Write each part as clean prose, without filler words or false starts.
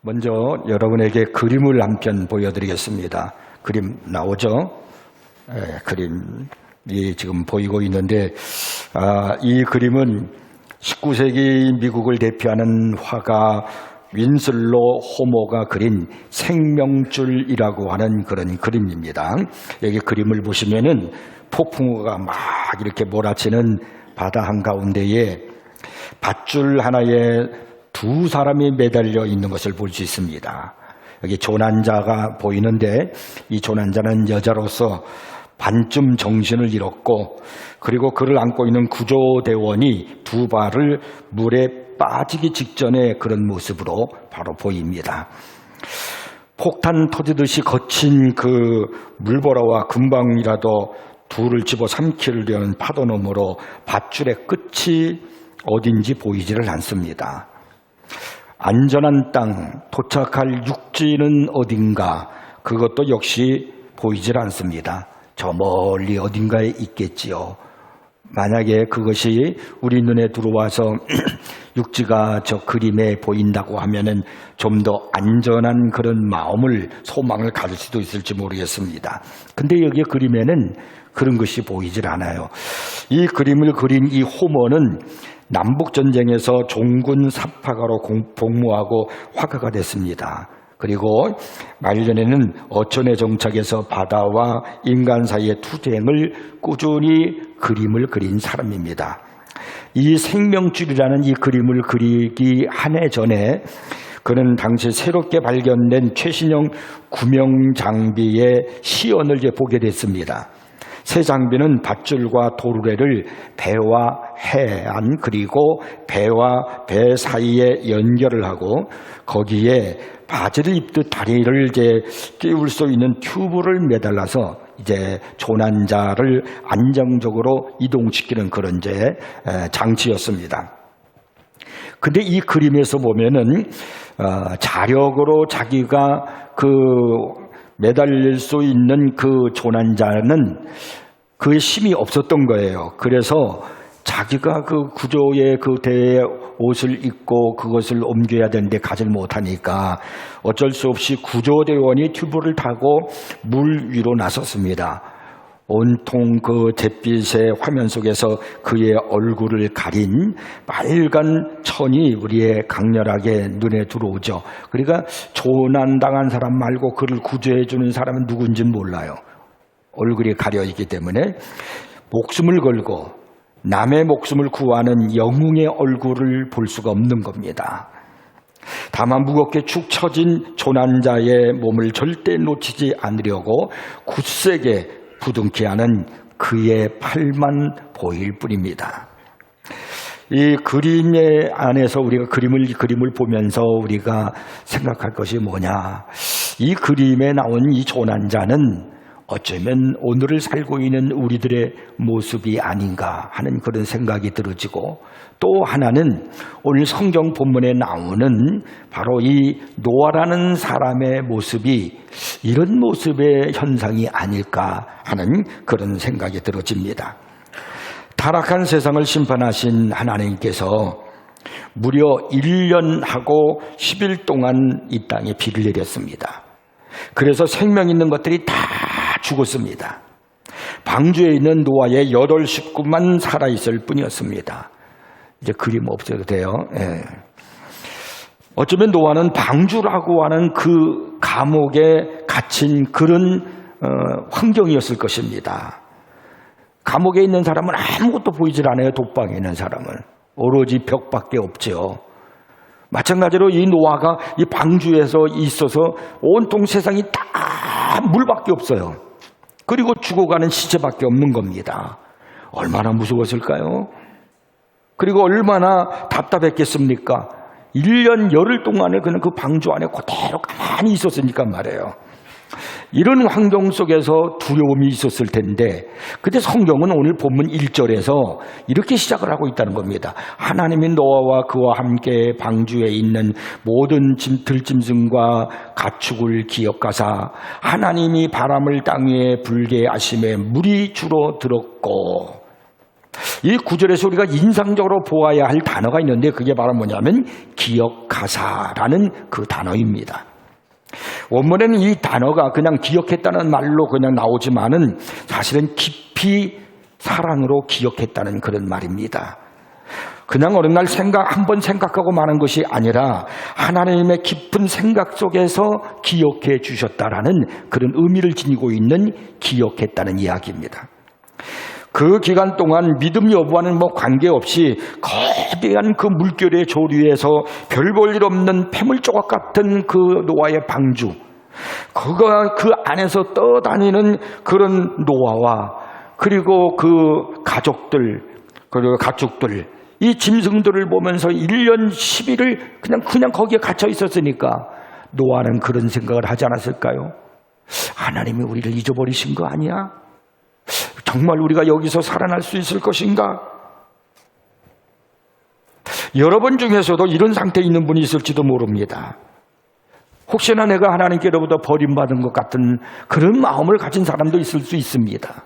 먼저 여러분에게 그림을 한 편 보여드리겠습니다. 그림 나오죠? 그림이 지금 보이고 있는데, 이 그림은 19세기 미국을 대표하는 화가 윈슬로 호모가 그린 생명줄이라고 하는 그런 그림입니다. 여기 그림을 보시면은 폭풍우가 막 이렇게 몰아치는 바다 한가운데에 밧줄 하나에 두 사람이 매달려 있는 것을 볼 수 있습니다. 여기 조난자가 보이는데, 이 조난자는 여자로서 반쯤 정신을 잃었고, 그리고 그를 안고 있는 구조대원이 두 발을 물에 빠지기 직전의 그런 모습으로 바로 보입니다. 폭탄 터지듯이 거친 그 물보라와 금방이라도 둘을 집어삼키려는 파도 너머로 밧줄의 끝이 어딘지 보이지를 않습니다. 안전한 땅, 도착할 육지는 어딘가, 그것도 역시 보이질 않습니다. 저 멀리 어딘가에 있겠지요. 만약에 그것이 우리 눈에 들어와서 육지가 저 그림에 보인다고 하면은 좀 더 안전한 그런 마음을, 소망을 가질 수도 있을지 모르겠습니다. 근데 여기 그림에는 그런 것이 보이질 않아요. 이 그림을 그린 이 호모는 남북전쟁에서 종군 사파가로 복무하고 화가가 됐습니다. 그리고 말년에는 어촌에 정착해서 바다와 인간 사이의 투쟁을 꾸준히 그림을 그린 사람입니다. 이 생명줄이라는 이 그림을 그리기 한 해 전에 그는 당시 새롭게 발견된 최신형 구명 장비의 시연을 보게 됐습니다. 새 장비는 밧줄과 도르래를 배와 해안, 그리고 배와 배 사이에 연결을 하고 거기에 바지를 입듯 다리를 끼울 수 있는 튜브를 매달아서 조난자를 안정적으로 이동시키는 그런 장치였습니다. 근데 이 그림에서 보면은 자력으로 자기가 매달릴 수 있는 그 조난자는 그의 힘이 없었던 거예요. 그래서 자기가 그 구조의 그 대의 옷을 입고 그것을 옮겨야 되는데 가질 못하니까 어쩔 수 없이 구조대원이 튜브를 타고 물 위로 나섰습니다. 온통 그 잿빛의 화면 속에서 그의 얼굴을 가린 빨간 천이 우리의 강렬하게 눈에 들어오죠. 그러니까 조난당한 사람 말고 그를 구조해 주는 사람은 누군지 몰라요. 얼굴이 가려 있기 때문에 목숨을 걸고 남의 목숨을 구하는 영웅의 얼굴을 볼 수가 없는 겁니다. 다만 무겁게 축 처진 조난자의 몸을 절대 놓치지 않으려고 굳세게 부둥켜 하는 그의 팔만 보일 뿐입니다. 이 그림의 안에서 우리가 그림을 보면서 우리가 생각할 것이 뭐냐, 이 그림에 나온 이 조난자는 어쩌면 오늘을 살고 있는 우리들의 모습이 아닌가 하는 그런 생각이 들어지고, 또 하나는 오늘 성경 본문에 나오는 바로 이 노아라는 사람의 모습이 이런 모습의 현상이 아닐까 하는 그런 생각이 들어집니다. 타락한 세상을 심판하신 하나님께서 무려 1년하고 10일 동안 이 땅에 비를 내렸습니다. 그래서 생명 있는 것들이 다 죽었습니다. 방주에 있는 노아의 8 식구만 살아있을 뿐이었습니다. 이제 그림 없어도 돼요. 어쩌면 노아는 방주라고 하는 그 감옥에 갇힌 그런 환경이었을 것입니다. 감옥에 있는 사람은 아무것도 보이질 않아요. 독방에 있는 사람은 오로지 벽밖에 없죠. 마찬가지로 이 노아가 이 방주에서 있어서 온통 세상이 다 물밖에 없어요. 그리고 죽어가는 시체밖에 없는 겁니다. 얼마나 무서웠을까요? 그리고 얼마나 답답했겠습니까? 1년 열흘 동안을 그는 그 방주 안에 그대로 가만히 있었으니까 말이에요. 이런 환경 속에서 두려움이 있었을 텐데, 근데 성경은 오늘 본문 1절에서 이렇게 시작을 하고 있다는 겁니다. 하나님이 노아와 그와 함께 방주에 있는 모든 들짐승과 가축을 기억하사 하나님이 바람을 땅 위에 불게 하심에 물이 줄어들었고, 이 구절에서 우리가 인상적으로 보아야 할 단어가 있는데 그게 바로 뭐냐면 기억하사라는 그 단어입니다. 원문에는 이 단어가 그냥 기억했다는 말로 그냥 나오지만은 사실은 깊이 사랑으로 기억했다는 그런 말입니다. 그냥 어느 날 한번 생각하고 마는 것이 아니라 하나님의 깊은 생각 속에서 기억해 주셨다라는 그런 의미를 지니고 있는 기억했다는 이야기입니다. 그 기간 동안 믿음 여부와는 관계없이 거대한 그 물결의 조류에서 별 볼 일 없는 폐물조각 같은 그 노아의 방주, 그가 그 안에서 떠다니는 그런 노아와 그리고 그 가족들, 그리고 가축들, 이 짐승들을 보면서 1년 10일을 그냥 거기에 갇혀 있었으니까 노아는 그런 생각을 하지 않았을까요? 하나님이 우리를 잊어버리신 거 아니야? 정말 우리가 여기서 살아날 수 있을 것인가? 여러분 중에서도 이런 상태에 있는 분이 있을지도 모릅니다. 혹시나 내가 하나님께로부터 버림받은 것 같은 그런 마음을 가진 사람도 있을 수 있습니다.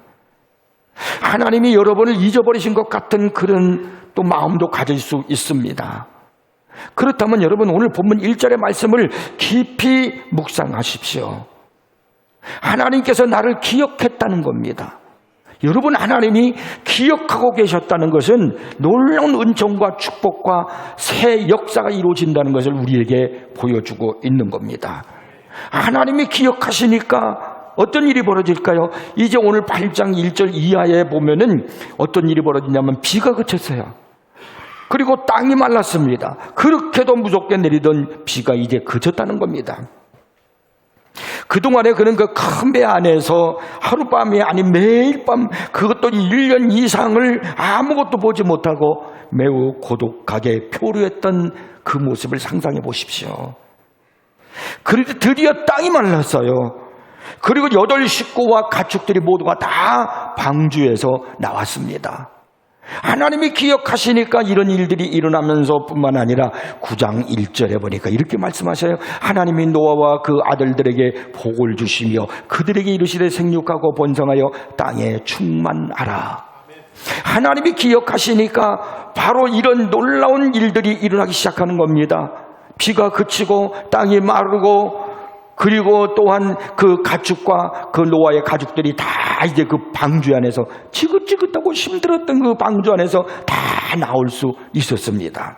하나님이 여러분을 잊어버리신 것 같은 그런 또 마음도 가질 수 있습니다. 그렇다면 여러분 오늘 본문 1절의 말씀을 깊이 묵상하십시오. 하나님께서 나를 기억했다는 겁니다. 여러분, 하나님이 기억하고 계셨다는 것은 놀라운 은총과 축복과 새 역사가 이루어진다는 것을 우리에게 보여주고 있는 겁니다. 하나님이 기억하시니까 어떤 일이 벌어질까요? 이제 오늘 8장 1절 이하에 보면은 어떤 일이 벌어지냐면 비가 그쳤어요. 그리고 땅이 말랐습니다. 그렇게도 무섭게 내리던 비가 이제 그쳤다는 겁니다. 그동안에 그는 그 큰 배 안에서 하룻밤이 아닌 매일 밤, 그것도 1년 이상을 아무것도 보지 못하고 매우 고독하게 표류했던 그 모습을 상상해 보십시오. 그런데 드디어 땅이 말랐어요. 그리고 8 식구와 가축들이 모두가 다 방주에서 나왔습니다. 하나님이 기억하시니까 이런 일들이 일어나면서 뿐만 아니라 9장 1절에 보니까 이렇게 말씀하셔요. 하나님이 노아와 그 아들들에게 복을 주시며 그들에게 이르시되 생육하고 번성하여 땅에 충만하라. 하나님이 기억하시니까 바로 이런 놀라운 일들이 일어나기 시작하는 겁니다. 비가 그치고 땅이 마르고, 그리고 또한 그 가축과 그 노아의 가족들이 다 이제 그 방주 안에서 지긋지긋하고 힘들었던 그 방주 안에서 다 나올 수 있었습니다.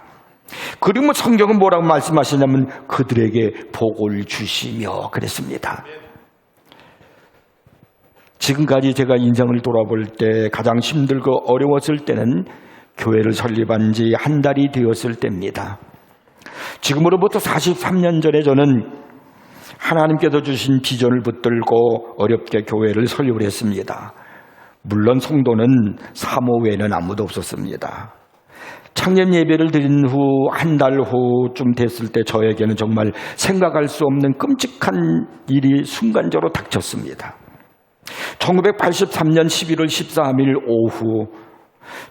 그리고 성경은 뭐라고 말씀하시냐면 그들에게 복을 주시며 그랬습니다. 지금까지 제가 인생을 돌아볼 때 가장 힘들고 어려웠을 때는 교회를 설립한 지 한 달이 되었을 때입니다. 지금으로부터 43년 전에 저는 하나님께서 주신 비전을 붙들고 어렵게 교회를 설립을 했습니다. 물론 성도는 사모 외에는 아무도 없었습니다. 창립 예배를 드린 후 한 달 후쯤 됐을 때 저에게는 정말 생각할 수 없는 끔찍한 일이 순간적으로 닥쳤습니다. 1983년 11월 13일 오후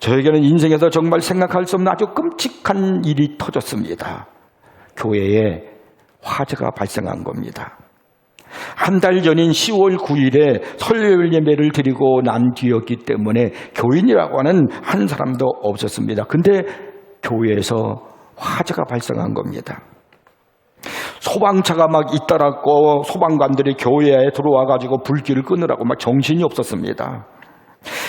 저에게는 인생에서 정말 생각할 수 없는 아주 끔찍한 일이 터졌습니다. 교회에 화재가 발생한 겁니다. 한 달 전인 10월 9일에 설교일 예배를 드리고 난 뒤였기 때문에 교인이라고 하는 한 사람도 없었습니다. 근데 교회에서 화재가 발생한 겁니다. 소방차가 막 잇따랐고 소방관들이 교회에 들어와가지고 불길을 끄느라고 막 정신이 없었습니다.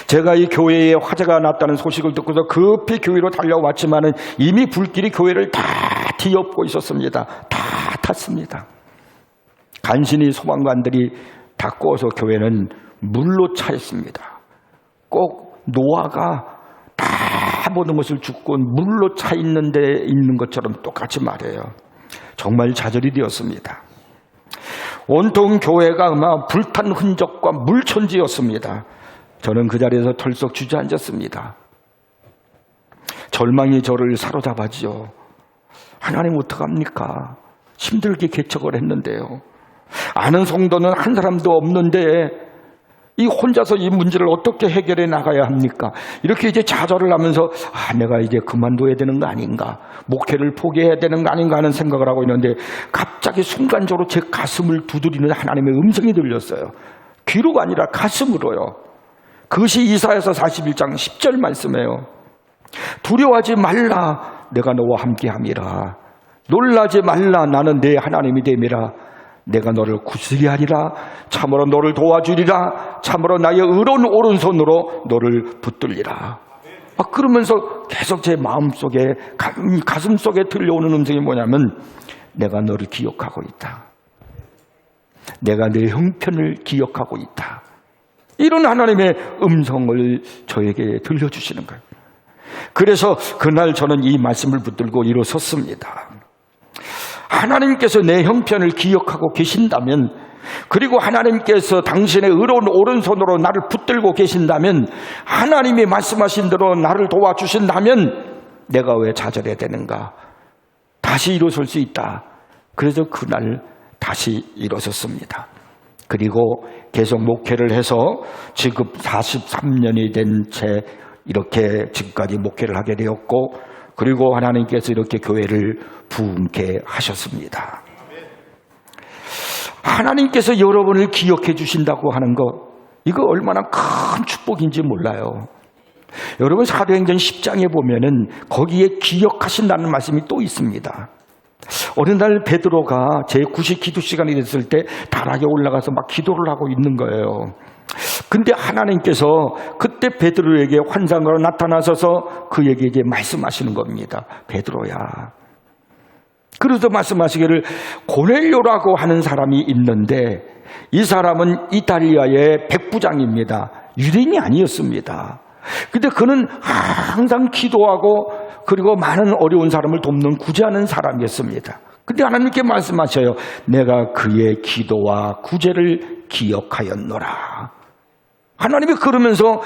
제가 이 교회에 화재가 났다는 소식을 듣고서 급히 교회로 달려왔지만은 이미 불길이 교회를 다 뒤엎고 있었습니다. 다 탔습니다. 간신히 소방관들이 다 꺼서 교회는 물로 차 있습니다. 꼭 노아가 다 모든 것을 죽고 물로 차 있는데 있는 것처럼 똑같이 말해요. 정말 좌절이 되었습니다. 온통 교회가 막 불탄 흔적과 물천지였습니다. 저는 그 자리에서 털썩 주저앉았습니다. 절망이 저를 사로잡았지요. 하나님 어떡합니까? 힘들게 개척을 했는데요. 아는 성도는 한 사람도 없는데 이 혼자서 이 문제를 어떻게 해결해 나가야 합니까? 이렇게 이제 좌절을 하면서 내가 이제 그만둬야 되는 거 아닌가? 목회를 포기해야 되는 거 아닌가 하는 생각을 하고 있는데 갑자기 순간적으로 제 가슴을 두드리는 하나님의 음성이 들렸어요. 귀로가 아니라 가슴으로요. 그것이 이사야서 41장 10절 말씀이에요. 두려워하지 말라, 내가 너와 함께함이라. 놀라지 말라, 나는 내 하나님이 됨이라. 내가 너를 구슬리하리라. 참으로 너를 도와주리라. 참으로 나의 의로운 오른손으로 너를 붙들리라. 그러면서 계속 제 마음속에, 가슴 속에 들려오는 음성이 뭐냐면, 내가 너를 기억하고 있다. 내가 내 형편을 기억하고 있다. 이런 하나님의 음성을 저에게 들려주시는 거예요. 그래서 그날 저는 이 말씀을 붙들고 일어섰습니다. 하나님께서 내 형편을 기억하고 계신다면, 그리고 하나님께서 당신의 의로운 오른손으로 나를 붙들고 계신다면, 하나님이 말씀하신 대로 나를 도와주신다면 내가 왜 좌절해야 되는가? 다시 일어설 수 있다. 그래서 그날 다시 일어섰습니다. 그리고 계속 목회를 해서 지금 43년이 된 채 이렇게 지금까지 목회를 하게 되었고, 그리고 하나님께서 이렇게 교회를 부흥케 하셨습니다. 하나님께서 여러분을 기억해 주신다고 하는 것, 이거 얼마나 큰 축복인지 몰라요. 여러분, 사도행전 10장에 보면은 거기에 기억하신다는 말씀이 또 있습니다. 어느 날 베드로가 제9시 기도 시간이 됐을 때 다락에 올라가서 막 기도를 하고 있는 거예요. 근데 하나님께서 그때 베드로에게 환상으로 나타나셔서 그에게 이제 말씀하시는 겁니다. 베드로야. 그래서 말씀하시기를, 고넬료라고 하는 사람이 있는데 이 사람은 이탈리아의 백부장입니다. 유대인이 아니었습니다. 근데 그는 항상 기도하고 그리고 많은 어려운 사람을 돕는 구제하는 사람이었습니다. 근데 하나님께 말씀하셔요. 내가 그의 기도와 구제를 기억하였노라. 하나님이 그러면서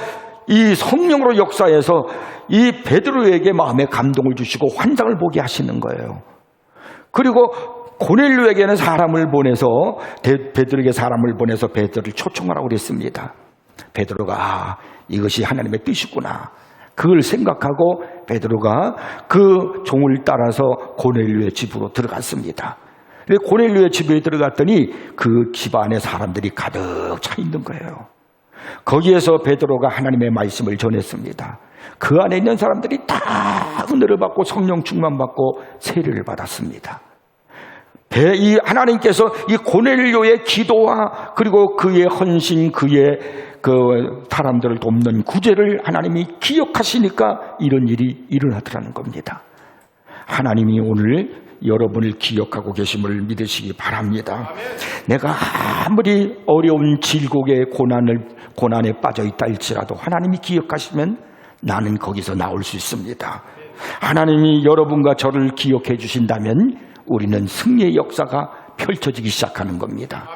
이 성령으로 역사해서 이 베드로에게 마음의 감동을 주시고 환상을 보게 하시는 거예요. 그리고 고넬료에게는 사람을 보내서, 베드로에게 사람을 보내서 베드로를 초청하라고 그랬습니다. 베드로가 이것이 하나님의 뜻이구나, 그걸 생각하고 베드로가 그 종을 따라서 고넬료의 집으로 들어갔습니다. 고넬료의 집에 들어갔더니 그 집 안에 사람들이 가득 차 있는 거예요. 거기에서 베드로가 하나님의 말씀을 전했습니다. 그 안에 있는 사람들이 다 은혜를 받고 성령 충만 받고 세례를 받았습니다. 이 하나님께서 이 고넬료의 기도와 그리고 그의 헌신, 그의 그 사람들을 돕는 구제를 하나님이 기억하시니까 이런 일이 일어나더라는 겁니다. 하나님이 오늘 여러분을 기억하고 계심을 믿으시기 바랍니다. 내가 아무리 어려운 질곡의 고난에 빠져 있다 할지라도 하나님이 기억하시면 나는 거기서 나올 수 있습니다. 하나님이 여러분과 저를 기억해 주신다면 우리는 승리의 역사가 펼쳐지기 시작하는 겁니다.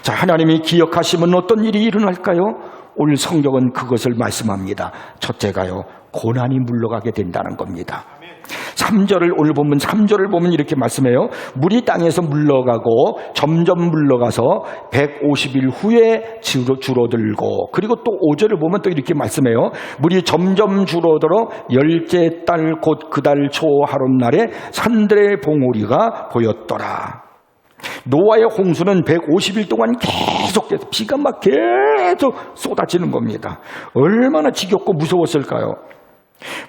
자, 하나님이 기억하시면 어떤 일이 일어날까요? 오늘 성경은 그것을 말씀합니다. 첫째가요, 고난이 물러가게 된다는 겁니다. 3절을 오늘 보면 3절을 보면 이렇게 말씀해요. 물이 땅에서 물러가고 점점 물러가서 150일 후에 줄어들고, 그리고 또 5절을 보면 또 이렇게 말씀해요. 물이 점점 줄어들어 열째 달 곧 그 달 초 하룻날에 산들의 봉우리가 보였더라. 노아의 홍수는 150일 동안 계속해서 비가 막 계속 쏟아지는 겁니다. 얼마나 지겹고 무서웠을까요?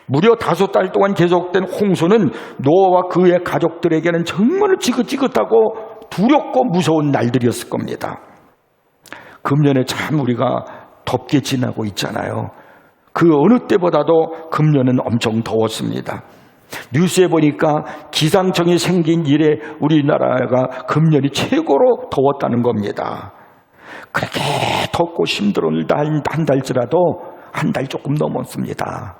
무려 5달 동안 계속된 홍수는 노아와 그의 가족들에게는 정말 지긋지긋하고 두렵고 무서운 날들이었을 겁니다. 금년에 참 우리가 덥게 지나고 있잖아요. 그 어느 때보다도 금년은 엄청 더웠습니다. 뉴스에 보니까 기상청이 생긴 이래 우리나라가 금년이 최고로 더웠다는 겁니다. 그렇게 덥고 힘들었는데 한 달쯤이라도 한 달 조금 넘었습니다.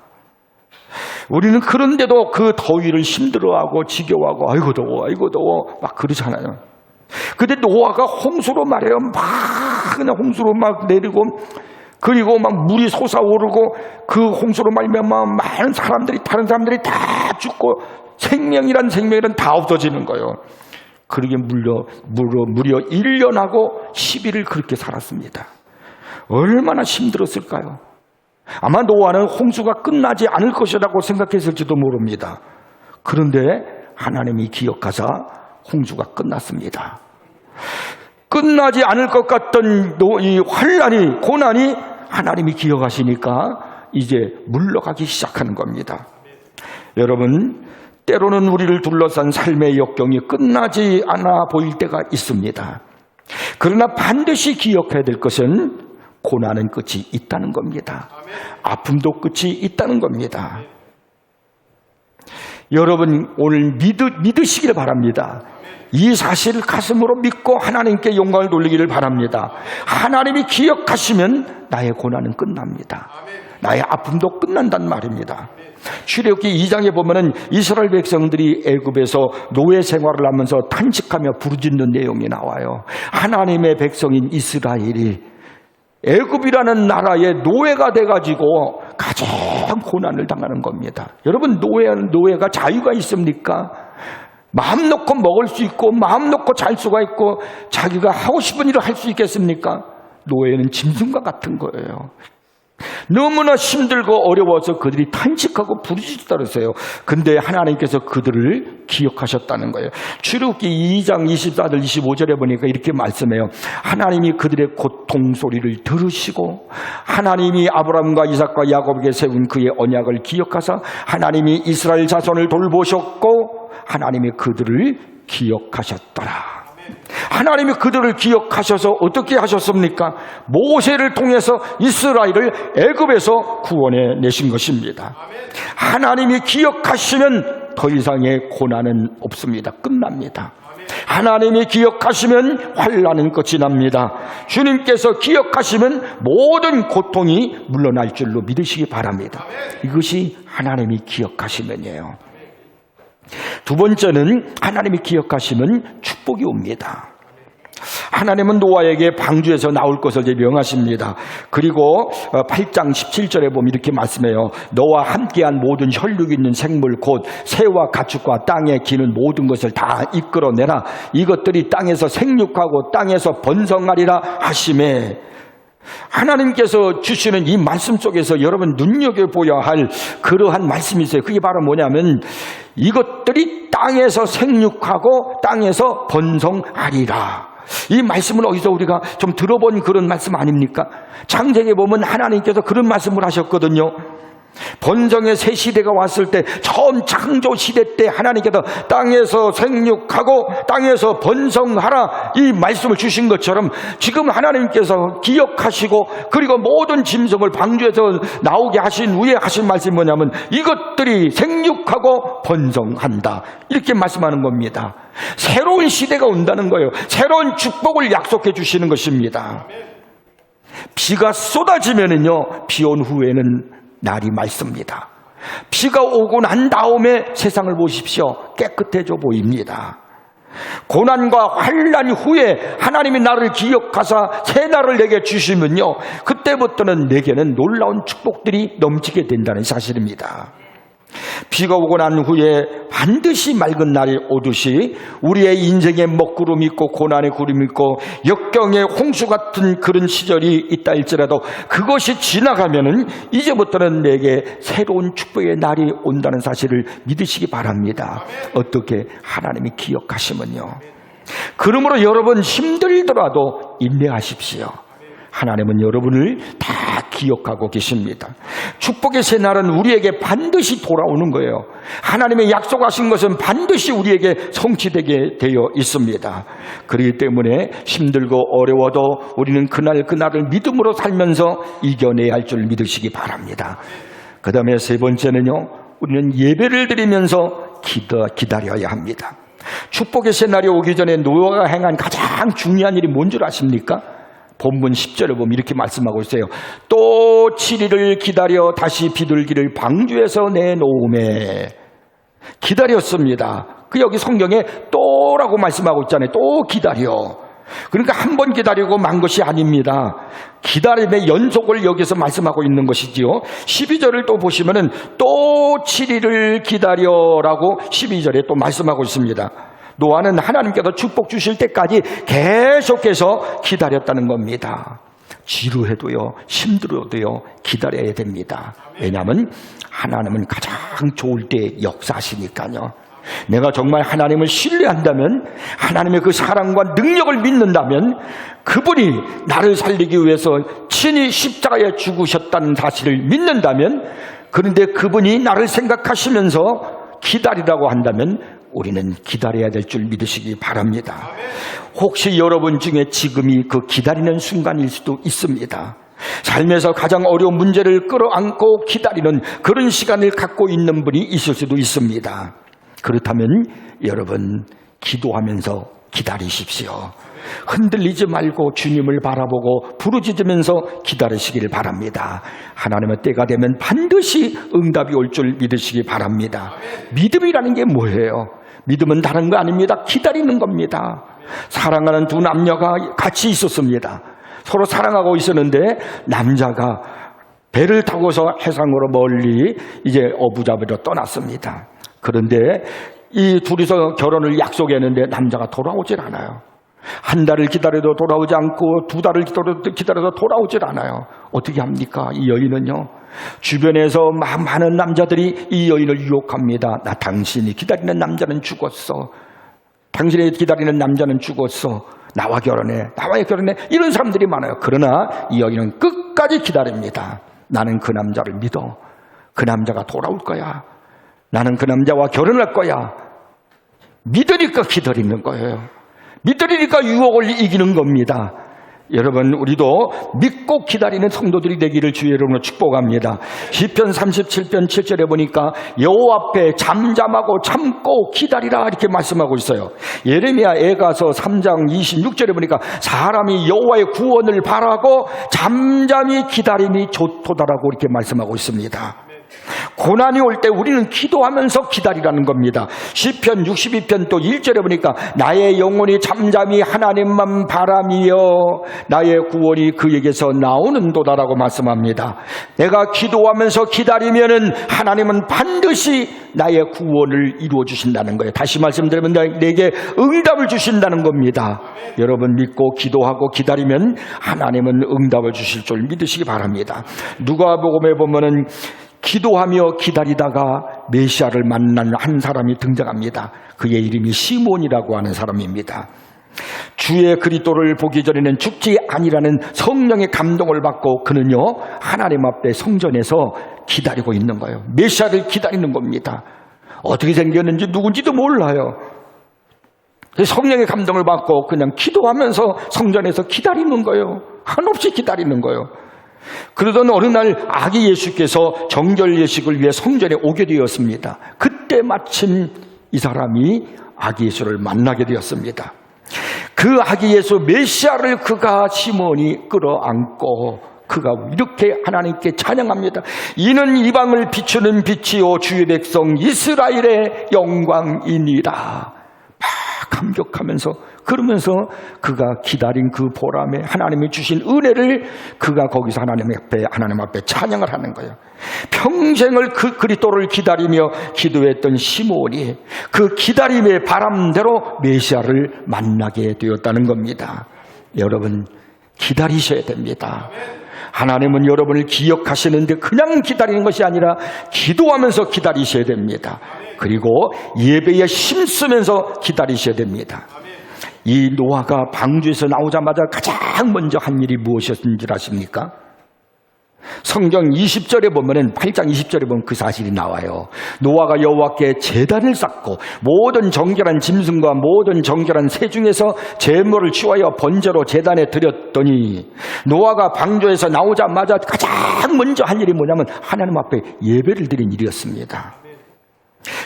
우리는 그런데도 그 더위를 힘들어하고 지겨워하고 아이고 더워 막 그러잖아요. 근데 노아가 홍수로 말해요. 막 그냥 홍수로 막 내리고, 그리고 막 물이 솟아오르고 그 홍수로 말미암아 많은 사람들이, 다른 사람들이 다 죽고 생명이란 다 없어지는 거예요. 그러게 무려 1년하고 10일을 그렇게 살았습니다. 얼마나 힘들었을까요? 아마 노아는 홍수가 끝나지 않을 것이라고 생각했을지도 모릅니다. 그런데 하나님이 기억하사 홍수가 끝났습니다. 끝나지 않을 것 같던 이 환난이, 고난이 하나님이 기억하시니까 이제 물러가기 시작하는 겁니다. 여러분, 때로는 우리를 둘러싼 삶의 역경이 끝나지 않아 보일 때가 있습니다. 그러나 반드시 기억해야 될 것은 고난은 끝이 있다는 겁니다. 아픔도 끝이 있다는 겁니다. 여러분, 오늘 믿으시기를 바랍니다. 이 사실을 가슴으로 믿고 하나님께 영광을 돌리기를 바랍니다. 하나님이 기억하시면 나의 고난은 끝납니다. 나의 아픔도 끝난단 말입니다. 출애굽기 2장에 보면은 이스라엘 백성들이 애굽에서 노예 생활을 하면서 탄식하며 부르짖는 내용이 나와요. 하나님의 백성인 이스라엘이 애굽이라는 나라의 노예가 돼가지고 가장 고난을 당하는 겁니다. 여러분, 노예가 자유가 있습니까? 마음 놓고 먹을 수 있고 마음 놓고 잘 수가 있고 자기가 하고 싶은 일을 할 수 있겠습니까? 노예는 짐승과 같은 거예요. 너무나 힘들고 어려워서 그들이 탄식하고 부르짖었다 그랬어요. 근데 하나님께서 그들을 기억하셨다는 거예요. 출애굽기 2장 24절 25절에 보니까 이렇게 말씀해요. 하나님이 그들의 고통 소리를 들으시고 하나님이 아브라함과 이삭과 야곱에게 세운 그의 언약을 기억하사 하나님이 이스라엘 자손을 돌보셨고 하나님이 그들을 기억하셨더라. 하나님이 그들을 기억하셔서 어떻게 하셨습니까? 모세를 통해서 이스라엘을 애굽에서 구원해 내신 것입니다. 하나님이 기억하시면 더 이상의 고난은 없습니다. 끝납니다. 하나님이 기억하시면 환난은 끝이 납니다. 주님께서 기억하시면 모든 고통이 물러날 줄로 믿으시기 바랍니다. 이것이 하나님이 기억하시면이에요. 두 번째는 하나님이 기억하시면 축복이 옵니다. 하나님은 노아에게 방주에서 나올 것을 명하십니다. 그리고 8장 17절에 보면 이렇게 말씀해요. 너와 함께한 모든 혈육 있는 생물 곧 새와 가축과 땅에 기는 모든 것을 다 이끌어내라. 이것들이 땅에서 생육하고 땅에서 번성하리라 하시매. 하나님께서 주시는 이 말씀 속에서 여러분 눈여겨보아야 할 그러한 말씀이 있어요. 그게 바로 뭐냐면 이것들이 땅에서 생육하고 땅에서 번성하리라. 이 말씀은 어디서 우리가 좀 들어본 그런 말씀 아닙니까? 창세기에 보면 하나님께서 그런 말씀을 하셨거든요. 번성의 새 시대가 왔을 때 처음 창조 시대 때 하나님께서 땅에서 생육하고 땅에서 번성하라 이 말씀을 주신 것처럼 지금 하나님께서 기억하시고 그리고 모든 짐승을 방주에서 나오게 하신 후에 하신 말씀이 뭐냐면 이것들이 생육하고 번성한다 이렇게 말씀하는 겁니다. 새로운 시대가 온다는 거예요. 새로운 축복을 약속해 주시는 것입니다. 비가 쏟아지면은요, 비 온 후에는 날이 맑습니다. 비가 오고 난 다음에 세상을 보십시오. 깨끗해져 보입니다. 고난과 환난 후에 하나님이 나를 기억하사 새 날을 내게 주시면요, 그때부터는 내게는 놀라운 축복들이 넘치게 된다는 사실입니다. 비가 오고 난 후에 반드시 맑은 날이 오듯이 우리의 인생에 먹구름이 있고 고난의 구름이 있고 역경의 홍수 같은 그런 시절이 있다 할지라도 그것이 지나가면은 이제부터는 내게 새로운 축복의 날이 온다는 사실을 믿으시기 바랍니다. 어떻게? 하나님이 기억하시면요. 그러므로 여러분 힘들더라도 인내하십시오. 하나님은 여러분을 다 기억하고 계십니다. 축복의 새날은 우리에게 반드시 돌아오는 거예요. 하나님의 약속하신 것은 반드시 우리에게 성취되게 되어 있습니다. 그렇기 때문에 힘들고 어려워도 우리는 그날을 믿음으로 살면서 이겨내야 할 줄 믿으시기 바랍니다. 그 다음에 세 번째는요, 우리는 예배를 드리면서 기다려야 합니다. 축복의 새날이 오기 전에 노아가 행한 가장 중요한 일이 뭔 줄 아십니까? 본문 10절에 보면 이렇게 말씀하고 있어요. 또 7일을 기다려 다시 비둘기를 방주에서 내놓음에. 기다렸습니다. 그 여기 성경에 또라고 말씀하고 있잖아요. 또 기다려. 그러니까 한 번 기다리고 만 것이 아닙니다. 기다림의 연속을 여기서 말씀하고 있는 것이지요. 12절을 또 보시면은 또 7일을 기다려라고 12절에 또 말씀하고 있습니다. 노아는 하나님께서 축복 주실 때까지 계속해서 기다렸다는 겁니다. 지루해도요, 힘들어도요, 기다려야 됩니다. 왜냐하면 하나님은 가장 좋을 때 역사하시니까요. 내가 정말 하나님을 신뢰한다면, 하나님의 그 사랑과 능력을 믿는다면 그분이 나를 살리기 위해서 신이 십자가에 죽으셨다는 사실을 믿는다면, 그런데 그분이 나를 생각하시면서 기다리라고 한다면 우리는 기다려야 될 줄 믿으시기 바랍니다. 혹시 여러분 중에 지금이 그 기다리는 순간일 수도 있습니다. 삶에서 가장 어려운 문제를 끌어안고 기다리는 그런 시간을 갖고 있는 분이 있을 수도 있습니다. 그렇다면 여러분, 기도하면서 기다리십시오. 흔들리지 말고 주님을 바라보고 부르짖으면서 기다리시길 바랍니다. 하나님의 때가 되면 반드시 응답이 올 줄 믿으시기 바랍니다. 믿음이라는 게 뭐예요? 믿음은 다른 거 아닙니다. 기다리는 겁니다. 사랑하는 두 남녀가 같이 있었습니다. 서로 사랑하고 있었는데 남자가 배를 타고서 해상으로 멀리 이제 어부잡으러 떠났습니다. 그런데 이 둘이서 결혼을 약속했는데 남자가 돌아오질 않아요. 한 달을 기다려도 돌아오지 않고 두 달을 기다려도 돌아오질 않아요. 어떻게 합니까? 이 여인은요, 주변에서 많은 남자들이 이 여인을 유혹합니다. 나 당신이 기다리는 남자는 죽었어. 당신이 기다리는 남자는 죽었어. 나와 결혼해. 나와의 결혼해. 이런 사람들이 많아요. 그러나 이 여인은 끝까지 기다립니다. 나는 그 남자를 믿어. 그 남자가 돌아올 거야. 나는 그 남자와 결혼할 거야. 믿으니까 기다리는 거예요. 믿으니까 유혹을 이기는 겁니다. 여러분, 우리도 믿고 기다리는 성도들이 되기를 주의 이름으로 축복합니다. 시편 37편 7절에 보니까 여호와 앞에 잠잠하고 참고 기다리라 이렇게 말씀하고 있어요. 예레미야 애가서 3장 26절에 보니까 사람이 여호와의 구원을 바라고 잠잠히 기다림이 좋도다라고 이렇게 말씀하고 있습니다. 고난이 올 때 우리는 기도하면서 기다리라는 겁니다. 시편 62편 또 1절에 보니까 나의 영혼이 잠잠히 하나님만 바라며 나의 구원이 그에게서 나오는도다라고 말씀합니다. 내가 기도하면서 기다리면은 하나님은 반드시 나의 구원을 이루어 주신다는 거예요. 다시 말씀드리면 내게 응답을 주신다는 겁니다. 여러분, 믿고 기도하고 기다리면 하나님은 응답을 주실 줄 믿으시기 바랍니다. 누가복음에 보면은 기도하며 기다리다가 메시아를 만난 한 사람이 등장합니다. 그의 이름이 시몬이라고 하는 사람입니다. 주의 그리스도를 보기 전에는 죽지 아니라는 성령의 감동을 받고 그는요, 하나님 앞에 성전에서 기다리고 있는 거예요. 메시아를 기다리는 겁니다. 어떻게 생겼는지 누군지도 몰라요. 성령의 감동을 받고 그냥 기도하면서 성전에서 기다리는 거예요. 한없이 기다리는 거예요. 그러던 어느 날 아기 예수께서 정결 예식을 위해 성전에 오게 되었습니다. 그때 마침 이 사람이 아기 예수를 만나게 되었습니다. 그 아기 예수 메시아를 시몬이 끌어안고 그가 이렇게 하나님께 찬양합니다. 이는 이방을 비추는 빛이요 주의 백성 이스라엘의 영광이니라. 막 감격하면서 그러면서 그가 기다린 그 보람에 하나님이 주신 은혜를 그가 거기서 하나님 앞에 찬양을 하는 거예요. 평생을 그 그리스도를 기다리며 기도했던 시몬이 그 기다림의 바람대로 메시아를 만나게 되었다는 겁니다. 여러분, 기다리셔야 됩니다. 하나님은 여러분을 기억하시는데 그냥 기다리는 것이 아니라 기도하면서 기다리셔야 됩니다. 그리고 예배에 힘쓰면서 기다리셔야 됩니다. 이 노아가 방주에서 나오자마자 가장 먼저 한 일이 무엇이었는지 아십니까? 성경 20절에 보면은 8장 20절에 보면 그 사실이 나와요. 노아가 여호와께 제단을 쌓고 모든 정결한 짐승과 모든 정결한 새 중에서 제물을 취하여 번제로 제단에 드렸더니 노아가 방주에서 나오자마자 가장 먼저 한 일이 뭐냐면 하나님 앞에 예배를 드린 일이었습니다.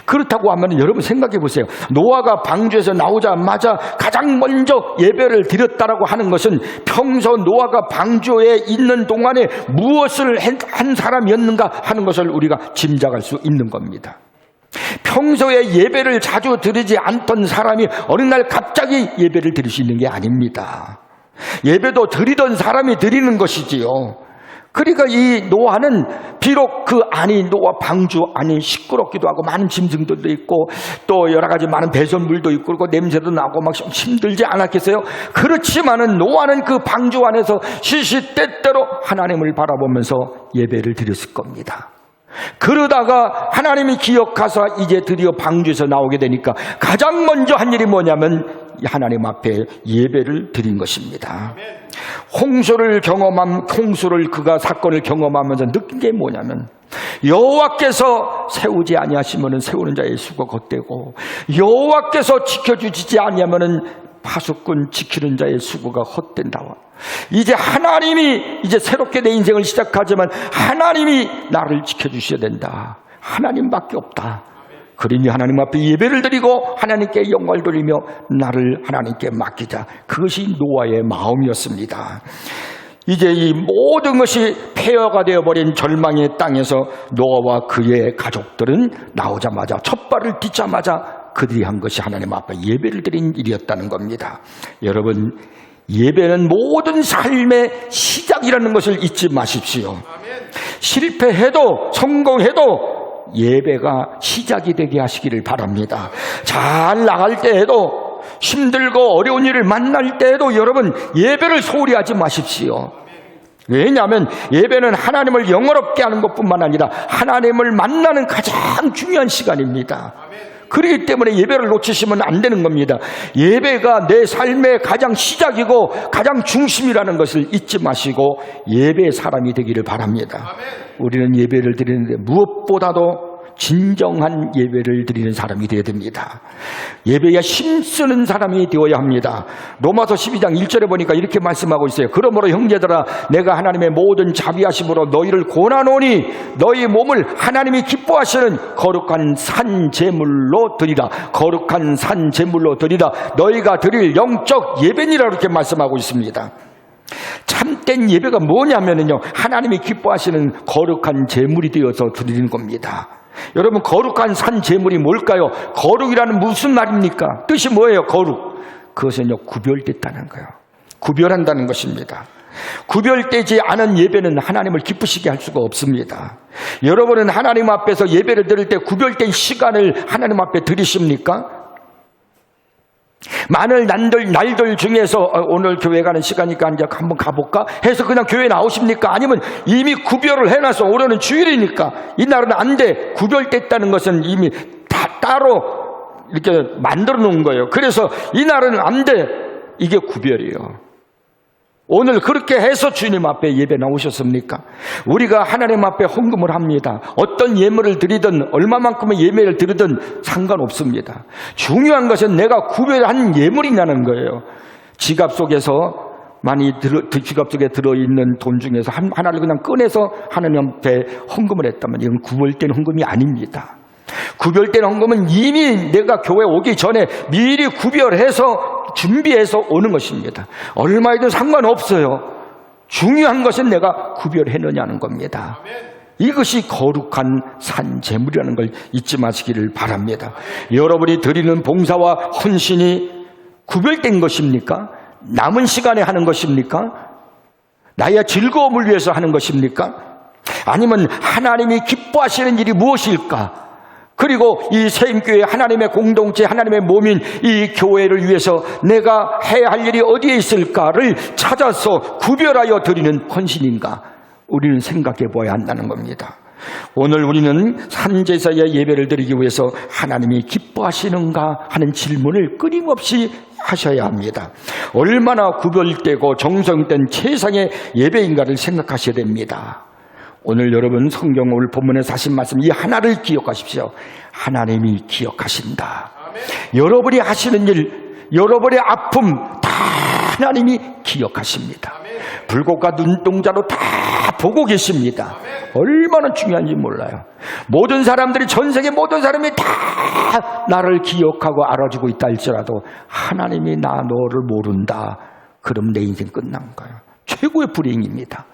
그렇다고 하면 여러분 생각해 보세요. 노아가 방주에서 나오자마자 가장 먼저 예배를 드렸다라고 하는 것은 평소 노아가 방주에 있는 동안에 무엇을 한 사람이었는가 하는 것을 우리가 짐작할 수 있는 겁니다. 평소에 예배를 자주 드리지 않던 사람이 어느 날 갑자기 예배를 드릴 수 있는 게 아닙니다. 예배도 드리던 사람이 드리는 것이지요. 그러니까 이 노아는 비록 그 안이 노아 방주 안이 시끄럽기도 하고 많은 짐승들도 있고 또 여러 가지 많은 배설물도 있고 그리고 냄새도 나고 막 힘들지 않았겠어요? 그렇지만은 노아는 그 방주 안에서 시시때때로 하나님을 바라보면서 예배를 드렸을 겁니다. 그러다가 하나님이 기억하사 이제 드디어 방주에서 나오게 되니까 가장 먼저 한 일이 뭐냐면 하나님 앞에 예배를 드린 것입니다. 홍수를 그가 사건을 경험하면서 느낀 게 뭐냐면, 여호와께서 세우지 아니하시면은 세우는 자의 수가 헛되고, 여호와께서 지켜주시지 아니하면은 파수꾼 지키는 자의 수고가 헛된다. 이제 하나님이 이제 새롭게 내 인생을 시작하지만 하나님이 나를 지켜주셔야 된다. 하나님밖에 없다. 그러니 하나님 앞에 예배를 드리고 하나님께 영광을 돌리며 나를 하나님께 맡기자. 그것이 노아의 마음이었습니다. 이제 이 모든 것이 폐허가 되어버린 절망의 땅에서 노아와 그의 가족들은 나오자마자 첫 발을 딛자마자 그들이 한 것이 하나님 앞에 예배를 드린 일이었다는 겁니다. 여러분, 예배는 모든 삶의 시작이라는 것을 잊지 마십시오. 실패해도 성공해도 예배가 시작이 되게 하시기를 바랍니다. 잘 나갈 때에도, 힘들고 어려운 일을 만날 때에도 여러분 예배를 소홀히 하지 마십시오. 왜냐하면 예배는 하나님을 영화롭게 하는 것뿐만 아니라 하나님을 만나는 가장 중요한 시간입니다. 그렇기 때문에 예배를 놓치시면 안 되는 겁니다. 예배가 내 삶의 가장 시작이고 가장 중심이라는 것을 잊지 마시고 예배의 사람이 되기를 바랍니다. 우리는 예배를 드리는데 무엇보다도 진정한 예배를 드리는 사람이 되어야 됩니다. 예배에 힘쓰는 사람이 되어야 합니다. 로마서 12장 1절에 보니까 이렇게 말씀하고 있어요. 그러므로 형제들아, 내가 하나님의 모든 자비하심으로 너희를 권하노니 너희 몸을 하나님이 기뻐하시는 거룩한 산 제물로 드리라. 거룩한 산 제물로 드리라. 너희가 드릴 영적 예배니라. 이렇게 말씀하고 있습니다. 참된 예배가 뭐냐면요, 하나님이 기뻐하시는 거룩한 제물이 되어서 드리는 겁니다. 여러분, 거룩한 산 제물이 뭘까요? 거룩이라는 무슨 말입니까? 뜻이 뭐예요? 거룩. 그것은요, 구별됐다는 거예요. 구별한다는 것입니다. 구별되지 않은 예배는 하나님을 기쁘시게 할 수가 없습니다. 여러분은 하나님 앞에서 예배를 드릴 때 구별된 시간을 하나님 앞에 드리십니까? 많은 날들 중에서 오늘 교회 가는 시간이니까 이제 한번 가볼까 해서 그냥 교회 나오십니까? 아니면 이미 구별을 해놔서 올해는 주일이니까 이날은 안 돼, 구별됐다는 것은 이미 다 따로 이렇게 만들어 놓은 거예요. 그래서 이날은 안 돼, 이게 구별이에요. 오늘 그렇게 해서 주님 앞에 예배 나오셨습니까? 우리가 하나님 앞에 헌금을 합니다. 어떤 예물을 드리든 얼마만큼의 예배를 드리든 상관없습니다. 중요한 것은 내가 구별한 예물이냐는 거예요. 지갑 속에서 지갑 속에 들어있는 돈 중에서 하나를 그냥 꺼내서 하나님 앞에 헌금을 했다면 이건 구별된 헌금이 아닙니다. 구별된 헌금은 이미 내가 교회 오기 전에 미리 구별해서 준비해서 오는 것입니다. 얼마에도 상관없어요. 중요한 것은 내가 구별했느냐는 겁니다. 이것이 거룩한 산 제물이라는 걸 잊지 마시기를 바랍니다. 여러분이 드리는 봉사와 헌신이 구별된 것입니까? 남은 시간에 하는 것입니까? 나의 즐거움을 위해서 하는 것입니까? 아니면 하나님이 기뻐하시는 일이 무엇일까? 그리고 이 세임교회 하나님의 공동체, 하나님의 몸인 이 교회를 위해서 내가 해야 할 일이 어디에 있을까를 찾아서 구별하여 드리는 헌신인가? 우리는 생각해 보아야 한다는 겁니다. 오늘 우리는 산제사의 예배를 드리기 위해서 하나님이 기뻐하시는가 하는 질문을 끊임없이 하셔야 합니다. 얼마나 구별되고 정성된 최상의 예배인가를 생각하셔야 됩니다. 오늘 여러분 성경 오늘 본문에서 하신 말씀 이 하나를 기억하십시오. 하나님이 기억하신다. 아멘. 여러분이 하시는 일, 여러분의 아픔 다 하나님이 기억하십니다. 아멘. 불꽃과 눈동자로 다 보고 계십니다. 아멘. 얼마나 중요한지 몰라요. 모든 사람들이, 전 세계 모든 사람이 다 나를 기억하고 알아주고 있다 할지라도 하나님이 너를 모른다. 그럼 내 인생 끝난 거예요. 최고의 불행입니다.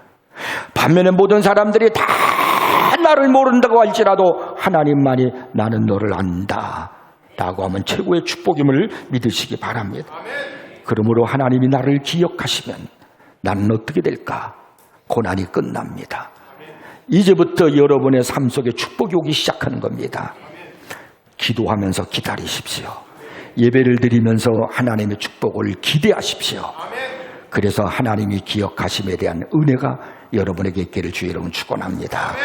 반면에 모든 사람들이 다 나를 모른다고 할지라도 하나님만이 나는 너를 안다 라고 하면 최고의 축복임을 믿으시기 바랍니다. 그러므로 하나님이 나를 기억하시면 나는 어떻게 될까? 고난이 끝납니다. 이제부터 여러분의 삶 속에 축복이 오기 시작하는 겁니다. 기도하면서 기다리십시오. 예배를 드리면서 하나님의 축복을 기대하십시오. 그래서 하나님이 기억하심에 대한 은혜가 여러분에게 있기를 주의 이름으로 축원합니다.